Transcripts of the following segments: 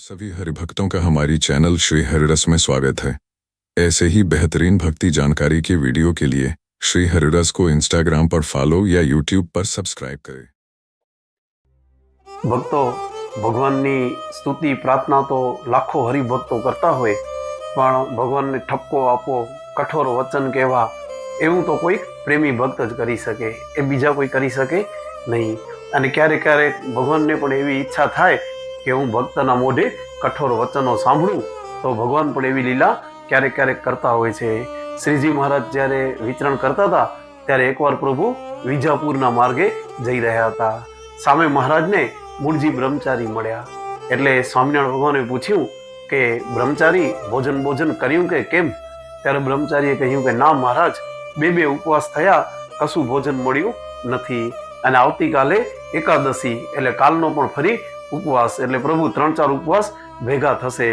सभी हरिभक्तों का हमारी चैनल श्री हरिरस में स्वागत है। ऐसे ही बेहतरीन भक्ति जानकारी के वीडियो के लिए श्री हरिरस को इंस्टाग्राम पर फॉलो या यूट्यूब पर सब्सक्राइब करें। भक्तों भगवाननी स्तुति प्रार्थना तो लाखों हरिभक्तो करता होय, पण भगवानने ठपको आपो, कठोर वचन कहेवा एवं तो कोई प्रेमी भक्त ज करी सके, ए बीजा कोई करी सके नहीं। अने क्यारेक क्यारेक भगवानने पण एवी इच्छा थाय के हूँ भक्तना मोढे कठोर वचनों सांभळूं, तो भगवान पण एवी लीला क्यारेक क्यारेक करता होय छे। श्रीजी महाराज ज्यारे विचरण करता था त्यारे एकवार प्रभु विजापुरना मार्गे जई रह्या हता। सामे महाराजने मूळजी ब्रह्मचारी मळ्या, एटले स्वामिनारायण भगवाने पूछ्યું કે બ્રહ્મચારી ભોજન કર્યું કે કેમ? ત્યારે બ્રહ્મચારીએ કહ્યું કે ના મહારાજ, બે ઉપવાસ થયા, કશું ભોજન મળ્યું નથી, અને આવતીકાલે એકાદશી એટલે કાલનો પણ ફરી ઉપવાસ, એટલે પ્રભુ 3-4 ઉપવાસ ભેગા થશે।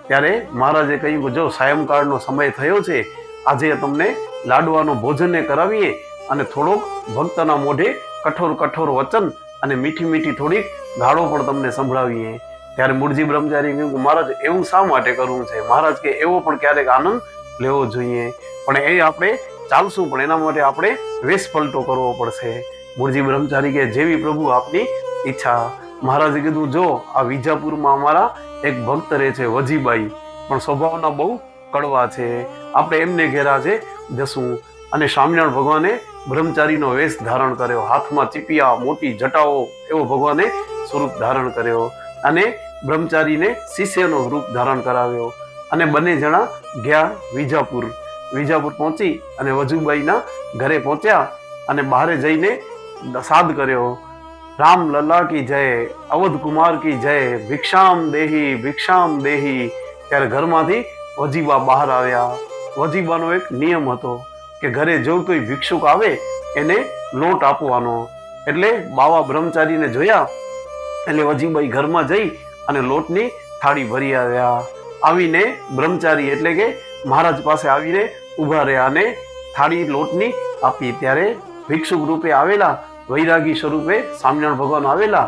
ત્યારે મહારાજે કહ્યું કે જો સાયંકાળનો સમય થયો છે, આજે તમને લાડવાનો ભોજનને કરાવીએ અને થોડોક ભક્તના મોઢે કઠોર વચન અને મીઠી થોડીક ગાળો પણ તમને સંભળાવીએ। ત્યારે મૂળજી બ્રહ્મચારી કહ્યું કે મહારાજ એવું શા માટે કરવું છે? મહારાજ કે એવો પણ ક્યારેક આનંદ લેવો જોઈએ, પણ એ આપણે ચાલશું, પણ એના માટે આપણે વેશ પલટો કરવો પડશે। મૂળજી બ્રહ્મચારી કે જેવી પ્રભુ આપની ઈચ્છા। મહારાજે કીધું જો આ વિજાપુરમાં અમારા એક ભક્ત રહે છે વજીબાઈ, પણ સ્વભાવના બહુ કડવા છે, આપણે એમને ઘેર આજે જશું। અને સ્વામિનારાયણ ભગવાને બ્રહ્મચારીનો વેશ ધારણ કર્યો, હાથમાં ચીપિયા, મોટી જટાઓ એવો ભગવાને સ્વરૂપ ધારણ કર્યો, અને બ્રહ્મચારીને શિષ્યનો રૂપ ધારણ કરાવ્યો, અને બંને જણા ગયા વિજાપુર પહોંચી અને વજુબાઈના ઘરે પહોંચ્યા, અને બહારે જઈને સાદ કર્યો, રામ લલ્લા કી જય, અવધ કુમાર કી જય, ભિક્ષામ દેહી। ત્યારે ઘરમાંથી વજીબા બહાર આવ્યા। વજીબાનો એક નિયમ હતો કે ઘરે જો કોઈ ભિક્ષુક આવે એને લોટ આપવાનો, એટલે બાવા બ્રહ્મચારીને જોયા એટલે વજીબાઈ ઘરમાં જઈ અને લોટની થાળી ભરી આવ્યા। આવીને બ્રહ્મચારી એટલે કે મહારાજ પાસે આવીને ઊભા રહ્યા અને થાળી લોટની આપી। ત્યારે ભિક્ષુક રૂપે આવેલા, વૈરાગી સ્વરૂપે સ્વામિનારાયણ ભગવાન આવેલા,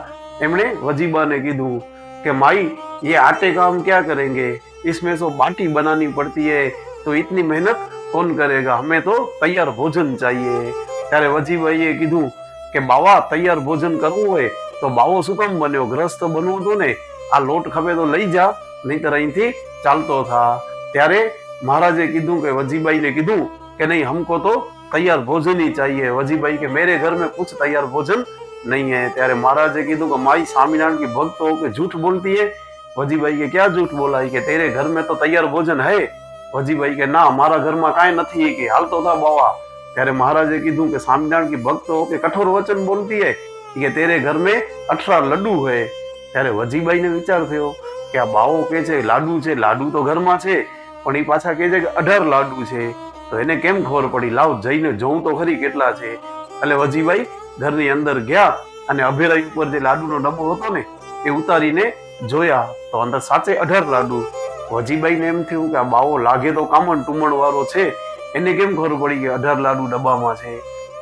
એમણે વજીબાને કીધું કે માई ये आटे काम क्या करेंगे, इसमें तो बाटी बनानी पड़ती है, तो इतनी मेहनत कौन करेगा, हमें तो तैयार भोजन चाहिए। ત્યારે વજીબાઈએ કીધું કે બાવા તૈયાર ભોજન કરવું હોય તો બાવો શું કામ બન્યો, ગ્રસ્ત બનવું હતું ને, આ લોટ ખપે તો લઈ જા, નહીતર અહીંથી ચાલતો થા। ત્યારે મહારાજે કીધું કે વજીબાઈને કીધું કે નહીં, हमको तो तैयार भोजन ही चाहिए। वजीबाई के मेरे घर में कुछ तैयार भोजन नहीं है। ત્યારે મહારાજે કીધું કે माई स्वामीनारायण की भक्त हो के झूठ बोलती है। वजीबाई के क्या झूठ बोला कि तेरे घर में तो तैयार भोजन है। वजीबाई के ना, मारा घर में कांई નથી कि हालतो था बावा। ત્યારે મહારાજે કીધું કે સ્વામિનારાયણ की भक्त हो के कठोर वचन बोलती है कि तेरे घर में 18 लड्डू है। ત્યારે વજીબાઈને વિચાર થયો કે આ બાવો કે છે લાડુ છે, લાડુ તો ઘરમાં છે, પણ એ પાછા કહે છે કે 18 લાડુ છે, તો એને કેમ ખબર પડી? લાવ જઈને જોઉં તો ખરી કેટલા છે। એટલે વજીબાઈ ઘરની અંદર ગયા અને અભેરાઈ ઉપર જે લાડુનો ડબ્બો હતો ને એ ઉતારીને જોયા, તો અંદર સાચે 18 લાડુ। વજીબાઈને એમ થયું કે આ બાવો લાગે તો કામણ ટુમણ વાળો છે, એને કેમ ખબર પડી કે 18 લાડુ ડબ્બામાં છે?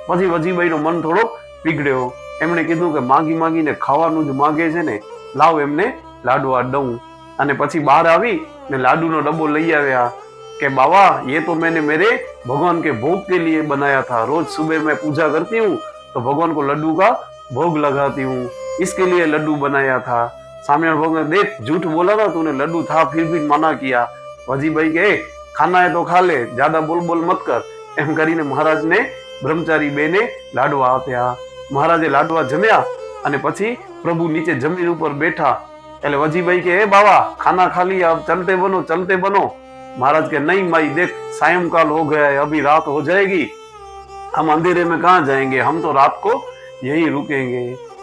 પછી વજીબાઈનો મન થોડો પીગળ્યો, એમણે કીધું કે માગીને ખાવાનું જ માગે છે ને, લાવ એમને લાડવા દઉં। અને પછી બહાર આવી ને લાડુનો ડબ્બો લઈ આવ્યા કે बाबा ये तो मैंने मेरे भगवान के भोग के लिए बनाया था, रोज सुबह मैं पूजा करती हूँ तो भगवान को लड्डू का भोग लगाती हूँ, इसके लिए लड्डू बनाया था। स्वामिनारायण भगवान देख झूठ बोला ना तूने, लड्डू था फिर भी मना किया। वजीबाई के खाना है तो खा ले, ज्यादा बोल मत कर, एम કરીને મહારાજને બ્રહ્મચારી બેને લાડવા આપ્યા। મહારાજે લાડવા જમ્યા અને પછી પ્રભુ નીચે જમીન ઉપર બેઠા, એટલે વજીબાઈ કે એ બાવા ખાना खा लिया, अब चलते बनो। महाराज के नहीं माई देख सायंकाल हो गया है, अभी रात हो जाएगी, हम अंधेरे में कहाँ जाएंगे, हम तो रात को यही रुकेंगे।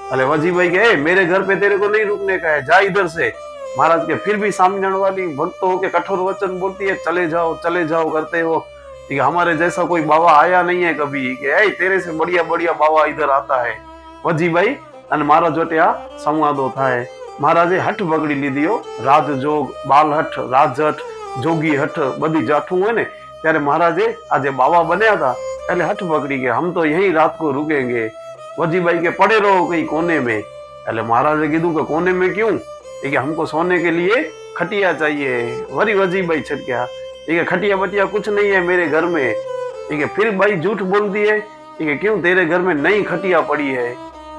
अरे वजीबाई के मेरे घर पे तेरे को नहीं रुकने का है, जा इधर से। महाराज के फिर भी स्वामीनारायण वाली भक्त हो के कठोर वचन बोलती है, चले जाओ करते हो, कि हमारे जैसा कोई बाबा आया नहीं है कभी, कि तेरे से बढ़िया बाबा इधर आता है। वजीबाई અને महाराज वटे आ संवादो थाय। महाराजे हठ पकड़ी लीधो, राजजोग, बालहठ, राजहठ, जोगी हठ, बधी जाठू है ने। त्यारे महाराजे आज बाबा बन्या था એટલે हठ पकड़ी के हम तो यही रात को रुकेंगे। वजीबाई के पड़े रहो कहीं कोने में। એટલે महाराजे कीधु के कोने में क्यों? ये कि हमको सोने के लिए खटिया चाहिए। वरी वजीबाई छटक्या, ये कि खटिया बटिया कुछ नहीं है मेरे घर में। ये कि फिर भाई झूठ बोल दिए, ये कि क्यों तेरे घर में नई खटिया पड़ी है।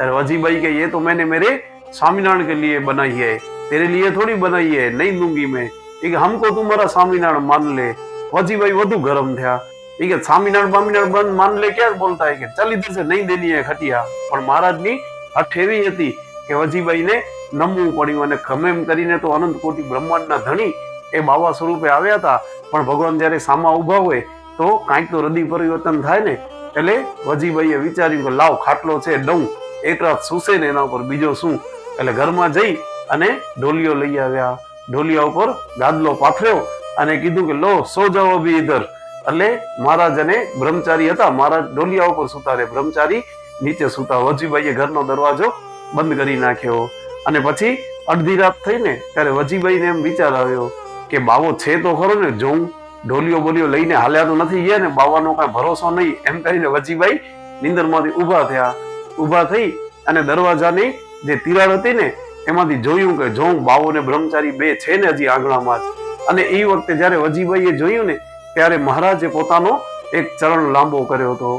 अरे वजीबाई के ये तो मैंने मेरे स्वामीनारायण के लिए बनाई है, तेरे लिए थोड़ी बनाई है, नहीं दूंगी मैं। ये कि हमको तुम्हारा स्वामीनारायण मान ले। वजीबाई વધુ गरम થયા। ये कि स्वामीनारायण बामीनारायण मान ले क्या बोलता है कि चल इधर से नहीं देनी है खटिया। પણ મહારાજની હઠ એવી હતી કે વજીબાઈને નમવું પડ્યું અને ગમે એમ કરીને તો અનંત કોટી બ્રહ્માંડના ધણી એ બાવા સ્વરૂપે આવ્યા હતા, પણ ભગવાન જયારે સામા ઉભા હોય તો કાંઈક તો હૃદય પરિવર્તન થાય ને। એટલે વજીબાઈએ વિચાર્યું કે લાવ ખાટલો છે દઉં, એક રાત સૂસે ને એના ઉપર બીજો શું। એટલે ઘરમાં જઈ અને ઢોલિયો લઈ આવ્યા, ઢોલિયા ઉપર ગાદલો પાથર્યો અને કીધું કે લો સો જાઓ અભી ઇધર। એટલે મહારાજ અને બ્રહ્મચારી હતા, મહારાજ ઢોલિયા ઉપર સુતા રે, બ્રહ્મચારી નીચે સુતા। વજીબાઈએ ઘરનો દરવાજો બંધ કરી નાખ્યો અને પછી અડધી રાત થઈ ને ત્યારે વજીબાઈને એમ વિચાર આવ્યો કે બાવો છે તો ખરો ને, જોઉં ઢોલિયો બોલિયો લઈને હાલ્યા તો નથી ગયા ને, બાવાનો કાંઈ ભરોસો નહીં। એમ કરીને વજીબાઈ નીંદરમાંથી ઊભા થયા। ઊભા થઈ અને દરવાજાની જે તિરાડ હતી ને એમાંથી જોયું કે જોઉં બાવો ને બ્રહ્મચારી બે છે ને હજી આંગણામાં જ। અને એ વખતે જયારે વજીબાઈએ જોયું ને ત્યારે મહારાજે પોતાનો એક ચરણ લાંબો કર્યો હતો।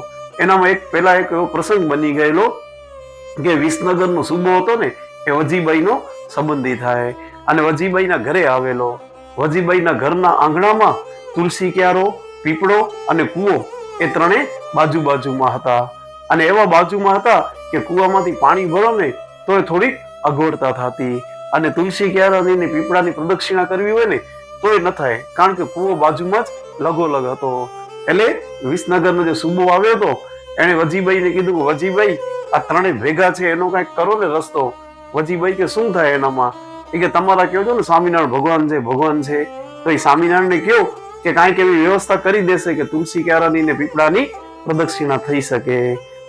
એનામાં એક પેલા એક એવો પ્રસંગ બની ગયેલો કે વિસનગરનો સૂબો હતો ને એ વજીબાઈનો સંબંધી થાય અને વજીબાઈના ઘરે આવેલો। વજીબાઈના ઘરના આંગણામાં તુલસી ક્યારો, પીપળો અને કૂવો એ ત્રણે બાજુ બાજુમાં હતા અને એવા બાજુમાં હતા કે કૂવામાંથી પાણી ભરો ને તો એ થોડીક અગવડતા થતી અને તુલસી ક્યારાની ને પીપળાની પ્રદક્ષિણા કરવી હોય ને તો એ ન થાય, કારણ કે કૂવો બાજુમાં જ લગોલગ હતો। એટલે વિસનગરનો જે સૂબો આવ્યો હતો એને વજીબાઈને કીધું કે વજીબાઈ આ ત્રણે ભેગા છે એનો કઈક કરો ને રસ્તો। વજીબાઈ કે શું થાય એનામાં? એ કે તમારા કહો છો ને સ્વામિનારાયણ ભગવાન છે ભગવાન છે, તો એ સ્વામિનારાયણને કહો કે કાંઈક એવી વ્યવસ્થા કરી દેશે કે તુલસી ક્યારાની ને પીપળાની પ્રદક્ષિણા થઈ શકે।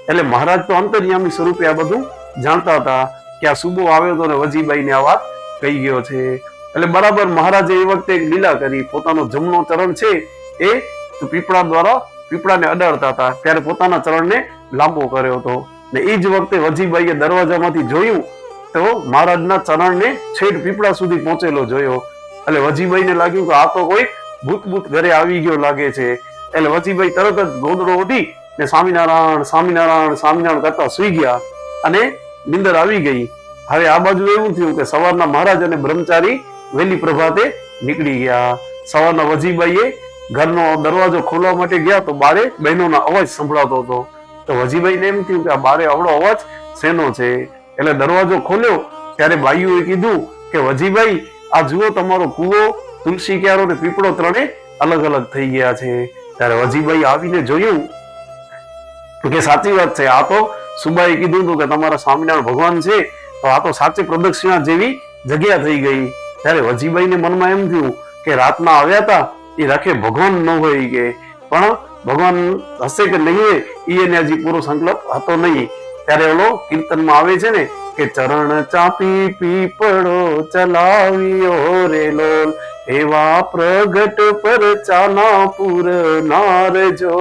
એટલે મહારાજ તો અંતર્યામી સ્વરૂપે આ બધું જાણતા હતા કે આ સૂબો આવ્યો હતો ને વજીબાઈને આ વાત કહી ગયો છે। એટલે બરાબર મહારાજે એ વખતે એક લીલા કરી, પોતાનો જમણો ચરણ છે એ પીપળા દ્વારા પીપળાને અડાડતા હતા ત્યારે પોતાના ચરણને લાંબો કર્યો હતો ને એ જ વખતે વજીબાઈએ દરવાજામાંથી જોયું તો મહારાજના ચરણને છેડ પીપળા સુધી પહોંચેલો જોયો। એટલે વજીબાઈને લાગ્યું કે આ તો કોઈ ભૂત ઘરે આવી ગયો લાગે છે। એટલે વજીબાઈ તરત જ ગોદડો ઉઠી ને સ્વામિનારાયણ સ્વામિનારાયણ સ્વામિનારાયણ કરતા સુઈ ગયા અને નીંદર આવી ગઈ। હવે આ બાજુ એવું થયું કે સવારના મહારાજ અને બ્રહ્મચારી વહેલી પ્રભાતે નીકળી ગયા। સવારના વજીબાઈએ ઘરનો દરવાજો ખોલવા માટે ગયા તો બારે બહેનોના અવાજ સંભળાતો હતો, તો વજીબાઈને એમ થયું કે આ બારે આવડો અવાજ શેનો છે। એટલે દરવાજો ખોલ્યો ત્યારે બાઈઓએ કીધું કે વજીબાઈ આ જુઓ તમારો કૂવો, તુલસી ક્યારો ને પીપળો ત્રણે અલગ અલગ થઈ ગયા છે। ત્યારે વજીબાઈ આવીને જોયું કે સાચી વાત છે, આ તો સુબાએ કીધું હતું કે તમારા સ્વામિનારાયણ ભગવાન છે, તો આ તો સાચી પ્રદક્ષિણા જેવી જગ્યા થઈ ગઈ। ત્યારે વજીબાઈને મનમાં એમ થયું કે રાતના આવ્યા હતા એ રાખે ભગવાન ન હોય કે, પણ ભગવાન હશે કે નહીં હોય એને હજી પૂરો સંકલ્પ હતો નહીં। ત્યારે ઓલો કીર્તનમાં આવે છે ને કે ચરણ ચાપી પીપળો ચલાવ્યો રે લોલ, એવા પ્રગટ પર ચાના પૂર નારજો,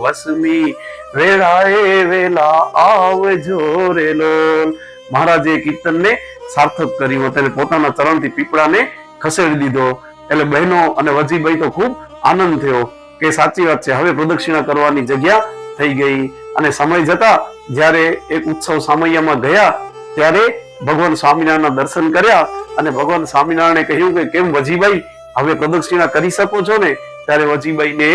વસમી વેળાએ વેલા આવજો રે લોલ। મહારાજે કીર્તનને સાર્થક કર્યું તેને પોતાના ચરણથી પીપળાને ખસેડી દીધો। એટલે બહેનો અને વજીબાઈ તો ખૂબ આનંદ થયો કે સાચી વાત છે, હવે પ્રદક્ષિણા કરવાની જગ્યા થઈ ગઈ। અને સમય જતા જ્યારે એક ઉત્સવ સામૈયામાં ગયા ત્યારે ભગવાન સ્વામિનારાયણના દર્શન કર્યા અને ભગવાન સ્વામિનારાયણે કહ્યું કે કેમ વજીબાઈ હવે પ્રદક્ષિણા કરી શકો છો ને? ત્યારે વજીબાઈને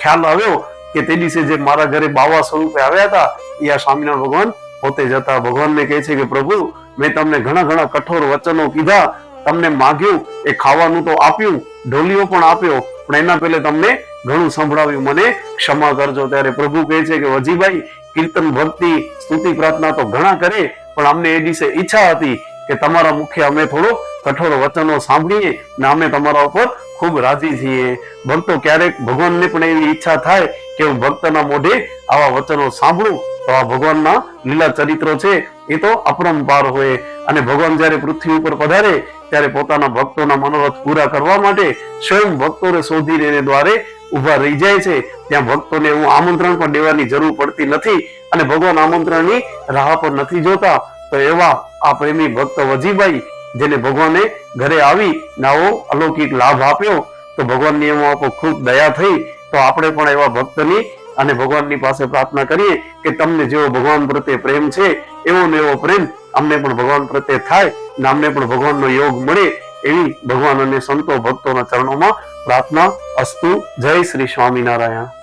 ખ્યાલ આવ્યો કે તે દિવસે જે મારા ઘરે બાવા સ્વરૂપે આવ્યા હતા એ આ સ્વામિનારાયણ ભગવાન પોતે જ હતા। ભગવાનને કહે છે કે પ્રભુ મેં તમને ઘણા કઠોર વચનો કીધા, તમને માગ્યું એ ખાવાનું તો આપ્યું, ઢોલિયો પણ આપ્યો, પણ એના પહેલે તમને ઘણું સંભળાવ્યું, મને ક્ષમા કરજો। ત્યારે પ્રભુ કહે છે કે વજીબાઈ કીર્તન ભક્તિ સ્તુતિ પ્રાર્થના તો ઘણા કરે, પણ અમને એ દિવસે ઈચ્છા હતી કે તમારા મુખે અમે થોડો કઠોર વચનો સાંભળીએ ને અમે તમારા ઉપર ખૂબ રાજી છીએ। ભક્તો ક્યારેક ભગવાનને પણ એવી ઈચ્છા થાય કે હું ભક્તના મોઢે આવા વચનો સાંભળું તો આ ભગવાનના લીલા ચરિત્રો છે એ તો અપરંપાર હોય। અને ભગવાન જયારે પૃથ્વી ઉપર પધારે ત્યારે પોતાના ભક્તોના મનોરથ પૂરા કરવા માટે સ્વયં ભક્તોને શોધીને એને દ્વારે ઉભા રહી જાય છે। ત્યાં ભક્તોને એવું આમંત્રણ પણ દેવાની જરૂર પડતી નથી અને ભગવાન આમંત્રણની રાહ પર નથી જોતા। તો એવા આ પ્રેમી ભક્ત વજીભાઈ જેને ભગવાને ઘરે આવી આવો અલૌકિક લાભ આપ્યો, તો ભગવાનની એમાં આપો ખૂબ દયા થઈ. તો આપણે પણ એવા ભક્તની અને ભગવાનની પાસે પ્રાર્થના કરીએ કે તમને જેવો ભગવાન પ્રત્યે પ્રેમ છે એવો ને એવો પ્રેમ અમને પણ ભગવાન પ્રત્યે થાય ને અમને પણ ભગવાનનો યોગ મળે, એવી ભગવાન અને સંતો ભક્તોના ચરણોમાં પ્રાર્થના અસ્તુ. જય શ્રી સ્વામિનારાયણ.